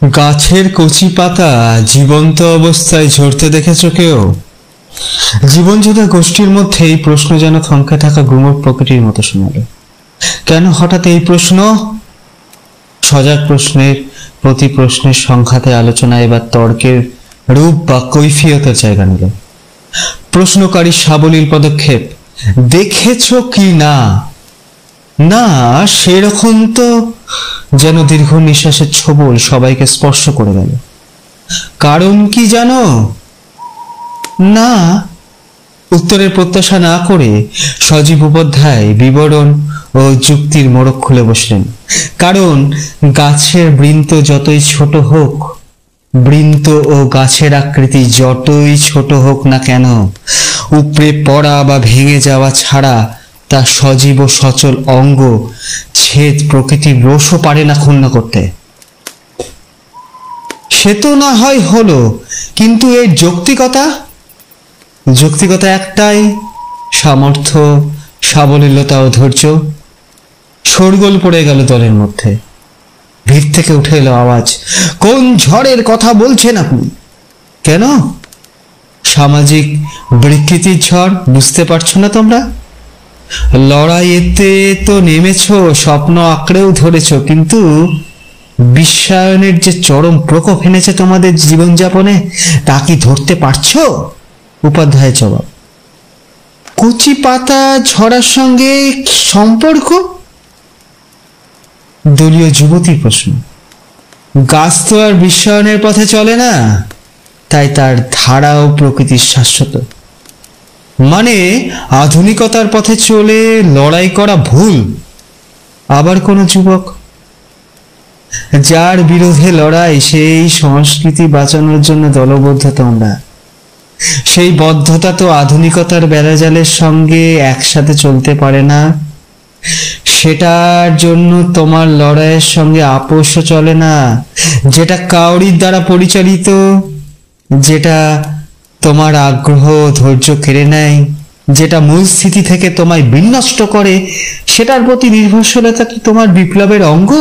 গাছের কচি পাতা জীবন্ত অবস্থায় ঝরতে দেখেছো কেউ? জীবনযোদ্ধা গোষ্ঠীর মধ্যে এই প্রশ্ন যেন থমকে থাকা গুমট প্রকৃতির মতো শোনালো। কেন হঠাৎ এই প্রশ্ন? সজাগ প্রশ্নের প্রতি প্রশ্নের সংঘাতে আলোচনা এবার তর্কের রূপ বা কৈফিয়তের জায়গা নিল। প্রশ্নকারী সাবলীল পদক্ষেপ, দেখেছো কি না? না, সেরকম তো যেন দীর্ঘ নিঃশ্বাসের ছোবল সবাইকে স্পর্শ করে গেল। কারণ কি জানো? না। উত্তরের প্রত্যাশা না করে সজীব উপাধ্যায় বিবরণ ও যুক্তির মোড়ক খুলে বসলেন। কারণ গাছের বৃন্ত যতই ছোট হোক, বৃন্ত ও গাছের আকৃতি যতই ছোট হোক না কেন, উপড়ে পড়া বা ভেঙে যাওয়া ছাড়া তা সজীব ও সচল অঙ্গ ছেদ প্রকৃতির রোষও পারে না ক্ষুণ্ণ করতে। সে তো না হয় হলো, কিন্তু এর যৌক্তিকতা একটাই, সামর্থ্য, সাবলীলতা ও ধৈর্য। শোরগোল পড়ে গেল দলের মধ্যে। ভিড় থেকে উঠে এলো আওয়াজ, কোন ঝড়ের কথা বলছেন আপনি? কেন? সামাজিক বিকৃতির ঝড় বুঝতে পারছো না তোমরা? লড়াইয়েতে তো নেমেছ, স্বপ্ন আঁকড়েও ধরেছ, কিন্তু বিশ্বায়নের যে চরম প্রকোপ এনেছে তোমাদের জীবনযাপনে, তা কি ধরতে পারছো? উপাধ্যায়ের জবাব, কচি পাতা ঝরার সঙ্গে সম্পর্ক? দলীয় যুবতীর প্রশ্ন, গাছ তো আর বিশ্বায়নের পথে চলে না, তাই তার ধারাও প্রকৃতির শাশ্বত। মানে আধুনিকতার পথে চলে লড়াই করা ভুল। আবার কোন যুবক, যার বিরুদ্ধে লড়াই সেই সংস্কৃতি বাঁচানোর জন্য দলবদ্ধ তোমরা। সেই বদ্ধতা তো আধুনিকতার বেড়াজালের সঙ্গে একসাথে চলতে পারে না। সেটার জন্য তোমার লড়াইয়ের সঙ্গে আপোষও চলে না, যেটা কাউরির দ্বারা পরিচালিত, যেটা তোমার আগ্রহ ধৈর্য কেড়ে নেয়, যেটা মূল স্থিতি থেকে তোমায় বিনষ্ট করে, সেটার প্রতি নির্ভরশীলতা কি তোমার বিপ্লবের অঙ্গ?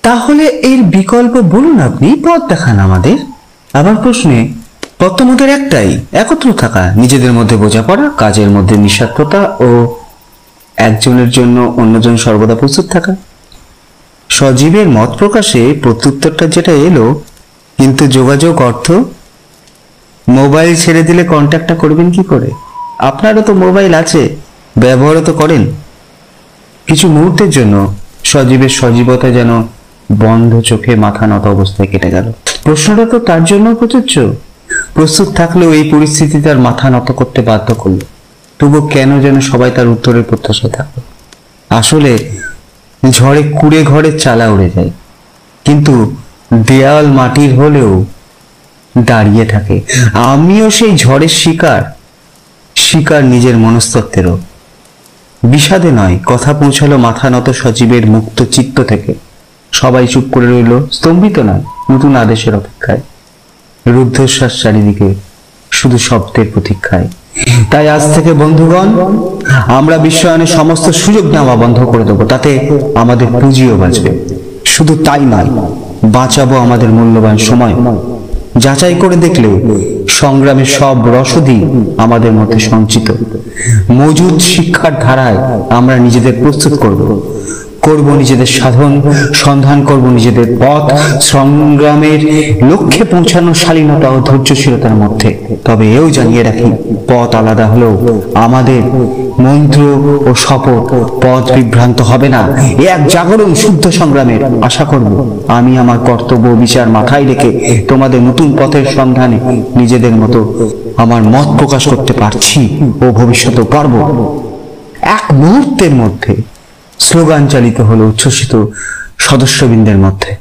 তাহলে এর বিকল্প বলুন, আপনি পথ দেখান আমাদের। আবার প্রশ্নে পথ তোমাদের একটাই, একত্র থাকা, নিজেদের মধ্যে বোঝাপড়া, কাজের মধ্যে নিঃস্বার্থতা ও একজনের জন্য অন্যজন সর্বদা প্রস্তুত থাকা। সজীবের মত প্রকাশে প্রত্যুত্তরটা যেটা এলো, কিন্তু যোগাযোগ অর্থ, মোবাইল ছেড়ে দিলে কন্ট্যাক্টটা করবেন কি করে? আপনারও তো মোবাইল আছে, ব্যবহারও তো করেন। কিছু মুহূর্তের জন্য সজীবের সজীবতা যেন বন্ধ চোখে মাথা নত অবস্থায় কেটে গেল। প্রশ্নটা তো তার জন্য প্রযোজ্য। প্রস্তুত থাকলেও এই পরিস্থিতি তার মাথা নত করতে বাধ্য করল। তবু কেন যেন সবাই তার উত্তরের প্রত্যাশায় থাকলো। আসলে ঝড়ে কুড়ে ঘরের চালা উড়ে যায়, কিন্তু দেয়াল মাটির হলেও দাঁড়িয়ে থাকে। আমিও সেই ঝড়ের শিকার নিজের মনস্তত্ত্বেরও। বিষাদে নয়, কথা পৌঁছালো মাথা নত সজীবের মুক্ত চিত্ত থেকে। সবাই চুপ করে রইল, স্তম্ভিত নয়, নতুন আদেশের অপেক্ষায়। রুদ্ধশ্বাস চারিদিকে, শুধু শব্দের প্রতীক্ষায়। তাই আজ থেকে বন্ধুগণ, আমরা বিশ্বায়নের সমস্ত সুযোগ নেওয়া বন্ধ করে দেবো। তাতে আমাদের পুঁজিও বাঁচবে। শুধু তাই নয়, বাঁচাবো আমাদের মূল্যবান সময়। যাচাই করে দেখলে সংগ্রামের সব রসদই আমাদের মধ্যে সঞ্চিত। মজুদ শিক্ষার ধারায় আমরা নিজেদের প্রস্তুত করব নিজেদের সাধন, সন্ধান করব নিজেদের পথ, সংগ্রামের লক্ষ্যে পৌঁছানোর শালীনতা ও ধৈর্যশীলতার মধ্যে। তবে এও জানিয়ে রাখি, পথ আলাদা হলেও আমাদের মন্ত্র ও শপথ পথ বিভ্রান্ত হবে না। এক জাগরণ শুদ্ধ সংগ্রামের আশা করব আমি আমার কর্তব্য বিচার মাথায় রেখে তোমাদের নতুন পথের সন্ধানে নিজেদের মতো আমার মত প্রকাশ করতে পারছি ও ভবিষ্যতেও পারব। এক মুহূর্তের মধ্যে স্লোগান চালিত হলো উচ্ছ্বসিত সদস্যবৃন্দের মধ্যে।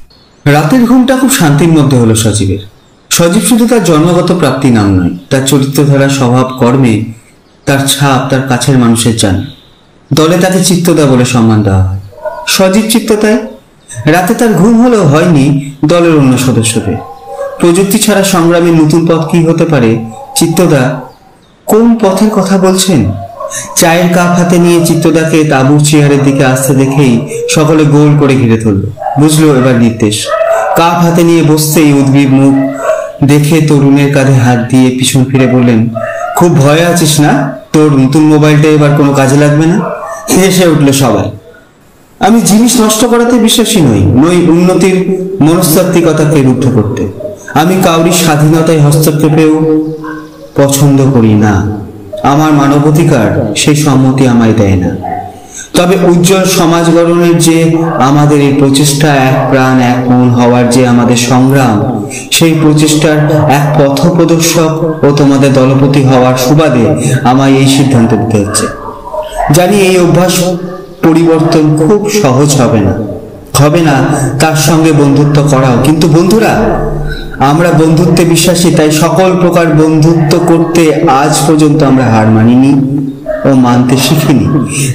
রাতের ঘুমটা খুব শান্তির মধ্যে হলো সজীবের। সজীব শুধু তার জন্মগত প্রাপ্তি নাম নয়, তার চরিত্রধারা, স্বভাব, কর্মে তার ছাপ তার কাছের মানুষের জান। দলে তাকে চিত্তদা বলে সম্মান দেওয়া হয়। সজীব চিত্তদায় রাতে তার ঘুম হলেও হয়নি দলের অন্য সদস্যদের। প্রযুক্তি ছাড়া সংগ্রামের নতুন পথ কি হতে পারে? চিত্তদা কোন পথের কথা বলছেন? চায়ের কাপ হাতে নিয়ে চিত্তদাকে তাঁবুর চেয়ারের দিকে আসতে দেখেই সকলে গোল করে ঘিরে ধরল। বুঝলো এবার নির্দেশ। কাপ হাতে নিয়ে বসতেই উদ্ভিদ মুখ দেখে তরুণের কাঁধে হাত দিয়ে পিছন ফিরে বললেন, খুব ভয়ে আছিস না? তোর নতুন মোবাইলটা এবার কোনো কাজে লাগবে না? হেসে উঠল সবাই। আমি জিনিস নষ্ট করাতে বিশ্বাসী নই উন্নতির মনস্তাত্ত্বিকতাকে রুদ্ধ করতে। আমি কাউরি স্বাধীনতায় হস্তক্ষেপেও পছন্দ করি না। আমার মানবাধিকার সেই সম্মতি আমায় দেয় না। তবে উজ্জ্বল সমাজ গঠনের যে আমাদের এই প্রচেষ্টা, এক প্রাণ এক মন হওয়ার যে আমাদের সংগ্রাম, সেই প্রচেষ্টার এক পথপ্রদর্শক ও তোমাদের দলপতি হওয়ার সুবাদে আমায় এই সিদ্ধান্ত নিতে হচ্ছে। জানি এই অভ্যাস পরিবর্তন খুব সহজ হবে না তার সঙ্গে বন্ধুত্ব করাও। কিন্তু বন্ধুরা, আমরা বন্ধুত্বে বিশ্বাসী, তাই সকল প্রকার বন্ধুত্ব করতে আজ পর্যন্ত আমরা হার মানিনি ও মানতে শিখিনি।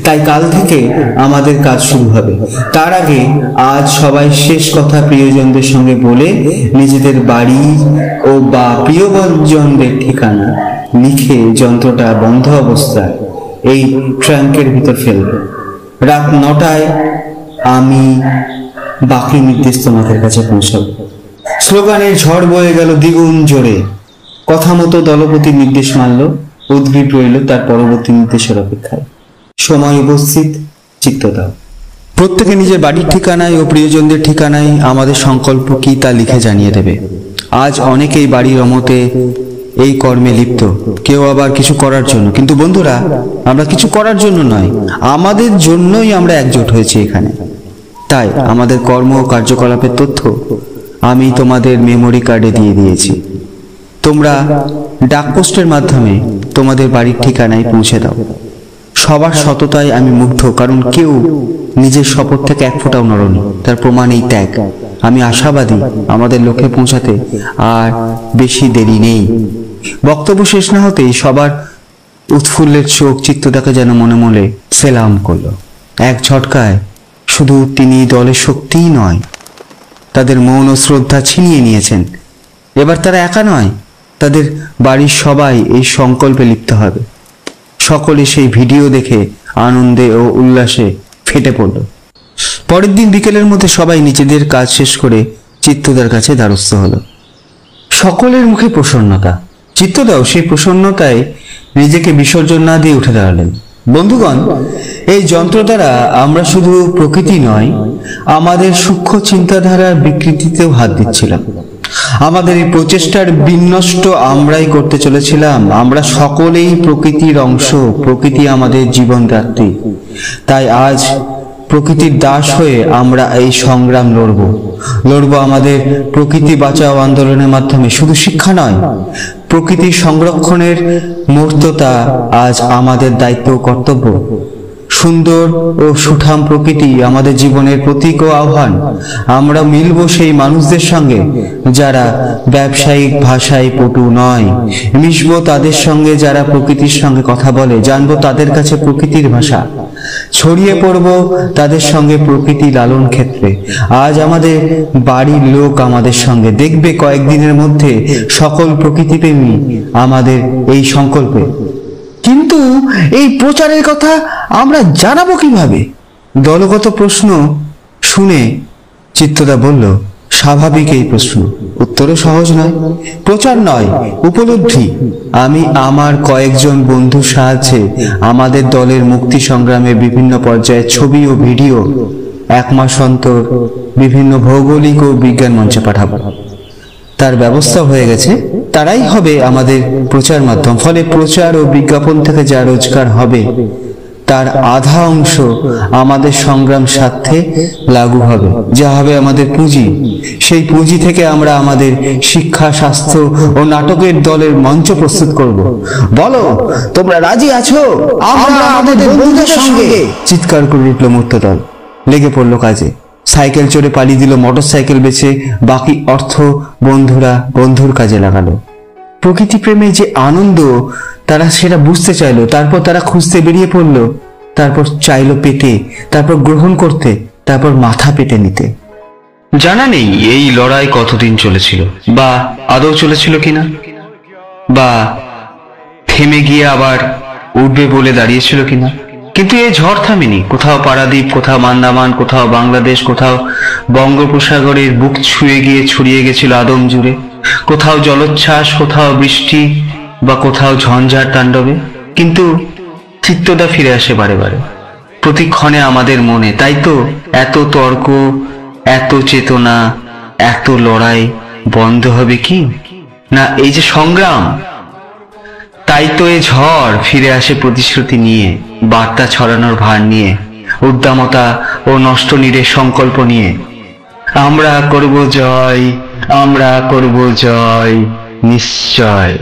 তাই কাল থেকে আমাদের কাজ শুরু হবে। তার আগে আজ সবাই শেষ কথা প্রিয়জনদের সঙ্গে বলে নিজেদের বাড়ি ও বা প্রিয়জনদের ঠিকানা লিখে যন্ত্রটা বন্ধ অবস্থায় এই ট্রাঙ্কের ভিতর ফেলবে। রাত 9টায় আমি বাকি নির্দেশ তোমাদের কাছে পৌঁছাবো। স্লোগানের ঝড় বয়ে গেল দ্বিগুণ জোরে। কথা মতো দলপতি নির্দেশ মানল। উদ্ভিদ রইল তার পরবর্তী নির্দেশের অপেক্ষায়। সময় উপস্থিত, চিত্ত দাও। প্রত্যেকে নিজের বাড়ির ঠিকানায় ও প্রিয়জনদের ঠিকানায় আমাদের সংকল্প কি তা লিখে জানিয়ে দেবে। আজ অনেকেই বাড়ির অমতে এই কর্মে লিপ্ত, কেউ আবার কিছু করার জন্য। কিন্তু বন্ধুরা, আমরা কিছু করার জন্য নয়, আমাদের জন্যই আমরা একজোট হয়েছি এখানে। তাই আমাদের কর্ম ও কার্যকলাপের তথ্য আমি তোমাদের মেমোরি কার্ডে দিয়ে দিয়েছি। তোমরা ডাকপোস্টের মাধ্যমে তোমাদের বাড়ির ঠিকানায় পৌঁছে দাও। সবার সততায় আমি মুগ্ধ, কারণ কেউ নিজের শপথ থেকে এক ফোঁটাও নড়নি। তার প্রমাণ এই ত্যাগ। আমি আশাবাদী আমাদের লক্ষ্যে পৌঁছাতে আর বেশি দেরি নেই। বক্তব্য শেষ না হতেই সবার উৎফুল্লের চোখ চিত্তটাকে যেন মনে মনে সেলাম করলো। এক ঝটকায় শুধু তিনি দলের শক্তিই নয়, তাদের মৌন শ্রদ্ধা ছিনিয়ে নিয়েছেন। এবার তারা একা নয়, তাদের বাড়ির সবাই এই সংকল্পে লিপ্ত হবে। সকলে সেই ভিডিও দেখে আনন্দে ও উল্লাসে ফেটে পড়ল। পরের দিন বিকেলের মধ্যে সবাই নিজেদের কাজ শেষ করে চিত্তদার কাছে দ্বারস্থ হলো। সকলের মুখে প্রসন্নতা। চিত্তদাও সেই প্রসন্নতায় নিজেকে বিসর্জন না দিয়ে উঠে দাঁড়ালেন। বন্ধুগণ, এই যন্ত্র দ্বারা আমরা শুধু প্রকৃতি নয়, আমাদের সূক্ষ্ম চিন্তাধারার বিকৃতিতেও হাত দিচ্ছিলাম। আমাদের এই প্রচেষ্টার বিনষ্ট আমরাই করতে চলেছিলাম। আমরা সকলেই প্রকৃতির অংশ, প্রকৃতি আমাদের জীবনদাত্রী। তাই আজ প্রকৃতির দাস হয়ে আমরা এই সংগ্রাম লড়ব আমাদের প্রকৃতি বাঁচাও আন্দোলনের মাধ্যমে। শুধু শিক্ষা নয়, প্রকৃতি সংরক্ষণের মূর্ততা আজ আমাদের দায়িত্ব ও কর্তব্য। সুন্দর ও সুঠাম প্রকৃতি আমাদের জীবনের প্রতীক ও আহ্বান। আমরা মিলব সেই মানুষদের সঙ্গে যারা ব্যবসায়িক ভাষায় পটু নয়, মিশব তাদের সঙ্গে যারা প্রকৃতির সঙ্গে কথা বলে, জানবো তাদের কাছে প্রকৃতির ভাষা, ছড়িয়ে পড়ব তাদের সঙ্গে প্রকৃতি লালন ক্ষেত্রে। আজ আমাদের বাড়ির লোক আমাদের সঙ্গে, দেখবে কয়েকদিনের মধ্যে সকল প্রকৃতিপ্রেমী আমাদের এই সংকল্পে। কিন্তু এই প্রচারের কথা আমরা জানাবো কিভাবে? দলগত প্রশ্ন শুনে চিত্তদা বলল, স্বাভাবিক এই প্রশ্ন, উত্তরও সহজ নয়। প্রচার নয়, উপলব্ধি। আমি আমার কয়েকজন বন্ধুর সাহায্যে আমাদের দলের মুক্তি সংগ্রামের বিভিন্ন পর্যায়ের ছবি ও ভিডিও 1 মাস অন্তর বিভিন্ন ভৌগোলিক ও বিজ্ঞান মঞ্চে পাঠাবো। তার ব্যবস্থা হয়ে গেছে, তারাই হবে আমাদের প্রচার মাধ্যম। ফলে প্রচার ও বিজ্ঞাপন থেকে যা রোজগার হবে তার আধা অংশ আমাদের সংগ্রাম স্বার্থে লাগু হবে, যা হবে আমাদের পুঁজি। সেই পুঁজি থেকে আমরা আমাদের শিক্ষা, স্বাস্থ্য ও নাটকের দলের মঞ্চ প্রস্তুত করব। বলো, তোমরা রাজি আছো? আমরা আমাদের বন্ধুদের সঙ্গে, চিৎকার করে উঠল মূর্ত দল। লেগে পড়লো কাজে। সাইকেল চড়ে পালিয়ে দিল, মোটরসাইকেল বেচে বাকি অর্থ বন্ধুর কাজে লাগালো। প্রকৃতি প্রেমে যে আনন্দ তারা সেটা বুঝতে চাইলো। তারপর তারা খুঁজতে বেরিয়ে পড়লো, তারপর চাইলো পেতে, তারপর গ্রহণ করতে, তারপর মাথা পেতে নিতে। জানা নেই এই লড়াই কতদিন চলেছিল, বা আদৌ চলেছিল কিনা, বা থেমে গিয়ে আবার উঠবে বলে দাঁড়িয়েছিল কিনা। কিন্তু এই ঝড় থামেনি। কোথাও পারাদ্বীপ, কোথাও আন্দামান, কোথাও বাংলাদেশ, কোথাও বঙ্গোপসাগরের বুক ছুঁয়ে গিয়ে ছড়িয়ে গেছিল আদম জুড়ে। কোথাও জলোচ্ছ্বাস, কোথাও বৃষ্টি, বা কোথাও ঝঞ্ঝার তাণ্ডবে। কিন্তু চিত্তটা ফিরে আসে বারে বারে, প্রতিক্ষণে আমাদের মনে। তাই তো এত তর্ক, এত চেতনা, এত লড়াই বন্ধ হবে কি না এই যে সংগ্রাম। তাই তো এই ঝড় ফিরে আসে প্রতিশ্রুতি নিয়ে, বার্তা ছড়ানোর ভার নিয়ে, উদ্দামতা ও নষ্ট নীড়ের সংকল্প নিয়ে। আমরা করব জয়, আমরা করব জয়, নিশ্চয়।